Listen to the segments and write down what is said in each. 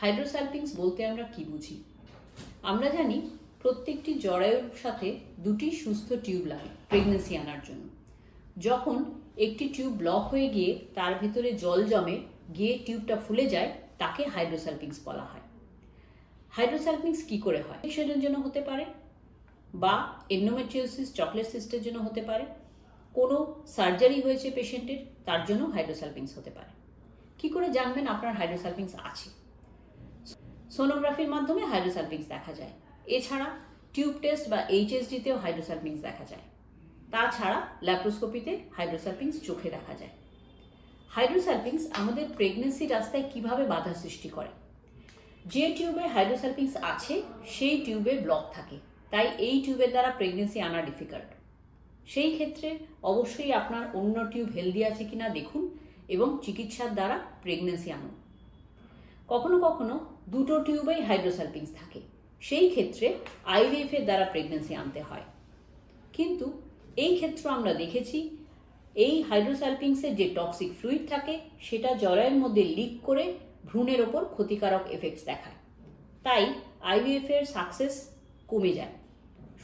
হাইড্রোসালপিংস বলতে আমরা কি বুঝি? আমরা জানি প্রত্যেকটি জরায়ুর সাথে দুটি সুস্থ টিউব লাগে প্রেগন্যান্সি আনার জন্য। যখন একটি টিউব ব্লক হয়ে গিয়ে তার ভিতরে জল জমে গিয়ে টিউবটা ফুলে যায়, তাকে হাইড্রোসালপিংস বলা হয়। হাইড্রোসালপিংস কি করে হয়? ইনফেকশনের জন্য হতে পারে, বা এন্ডোমেট্রিওসিস চকলেট সিস্টের জন্য হতে পারে, কোনো সার্জারি হয়েছে পেশেন্টের, তার জন্য হাইড্রোসালপিংস হতে পারে। কি করে জানবেন আপনার হাইড্রোসালপিংস আছে? সোনোগ্রাফির মাধ্যমে হাইড্রোসালপিংস দেখা যায়। এছাড়া টিউব টেস্ট বা HSG-তেও হাইড্রোসালপিংস দেখা যায়। তাছাড়া ল্যাপ্রোস্কোপিতে হাইড্রোসালপিংস চোখে দেখা যায়। হাইড্রোসালপিংস আমাদের প্রেগন্যান্সি রাস্তায় কিভাবে বাধা সৃষ্টি করে? যে টিউবে হাইড্রোসালপিংস আছে সেই টিউবে ব্লক থাকে, তাই এই টিউবের দ্বারা প্রেগন্যান্সি আনা ডিফিকাল্ট। সেই ক্ষেত্রে অবশ্যই আপনার অন্য টিউব হেলদি আছে কিনা দেখুন এবং চিকিৎসার দ্বারা প্রেগন্যান্সি আনুন। কখনো কখনো দুটো টিউবেই হাইড্রোসালপিংস থাকে, সেই ক্ষেত্রে IVF এর দ্বারা প্রেগন্যান্সি আনতে হয়। কিন্তু এই ক্ষেত্রে আমরা দেখেছি এই হাইড্রোসালপিংসের যে টক্সিক ফ্লুইড থাকে সেটা জরায়ুর মধ্যে লিক করে ভ্রূণের ওপর ক্ষতিকারক এফেক্টস দেখায়, তাই IVF এর সাকসেস কমে যায়।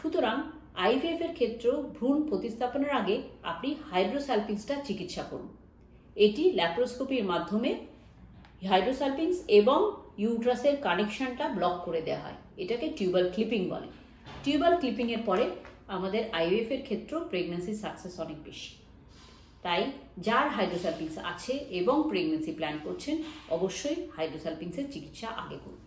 সুতরাং IVF এর ক্ষেত্রেও ভ্রূণ প্রতিস্থাপনের আগে আপনি হাইড্রোসালপিংসটা চিকিৎসা করুন। এটি ল্যাপ্রোস্কোপির মাধ্যমে হাইড্রোসালপিংস এবং ইউট্রাসের কানেকশনটা ব্লক করে দেওয়া হয়। এটাকে টিউবাল ক্লিপিং বলে। টিউবাল ক্লিপিং এর পরে আমাদের IVF এর ক্ষেত্রেও প্রেগন্যান্সি সাকসেস অনেক বেশি। তাই যার হাইড্রোসালপিংস আছে এবং প্রেগন্যান্সি প্ল্যান করছেন, অবশ্যই হাইড্রোসালপিংসের চিকিৎসা আগে করুন।